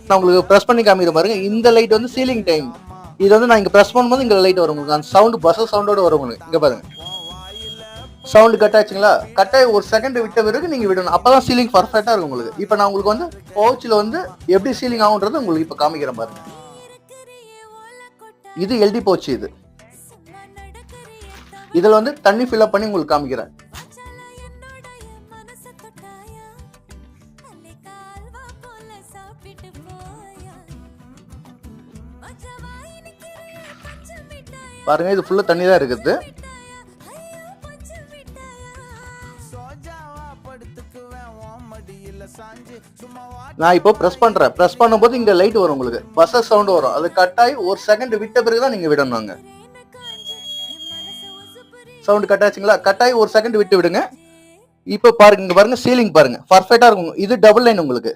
நான் உங்களுக்கு பிரஸ் பண்ணி காமிக்கிற பாருங்க. இந்த லைட் வந்து சீலிங் டைம். இது வந்து நான் இங்க பிரஸ் பண்ணும்போது இங்க லைட் வரும் உங்களுக்கு. அந்த சவுண்ட் பஸ் சவுண்டோட வரும் உங்களுக்கு. இங்க பாருங்க, சவுண்ட் கட் ஆச்சுங்களா? கட் ஆகி ஒரு செகண்ட் விட்ட பிறகு நீங்க விடணும். அப்பதான் சீலிங் பர்ஃபெக்டா இருக்கும் உங்களுக்கு. இப்போ நான் உங்களுக்கு வந்து பவுச்ல வந்து எப்படி சீலிங் ஆகுன்றது உங்களுக்கு இப்போ காமிக்கிறேன் பாருங்க. இது எல்டி பவுச். இது இதுல வந்து தண்ணி ஃபில் அப் பண்ணி உங்களுக்கு காமிக்கிறேன். பாருங்க, இது ஃபுல்லா தண்ணி தான் இருக்குது. நான் இப்போ பிரஸ் பண்றேன். பிரஸ் பண்ணும்போது இங்க லைட் வரும் உங்களுக்கு. பஸ் சவுண்ட் வரும். அது கட் ஆகி ஒரு செகண்ட் விட்ட பிறகுதான் நீங்க விடணும். சவுண்ட் கட் ஆச்சுங்களா? கட் ஆகி ஒரு செகண்ட் விட்டு விடுங்க. இப்போ பாருங்க, இங்க பாருங்க, சீலிங் பாருங்க பர்ஃபெக்டா இருக்கும். இது டபுள் லைன் உங்களுக்கு.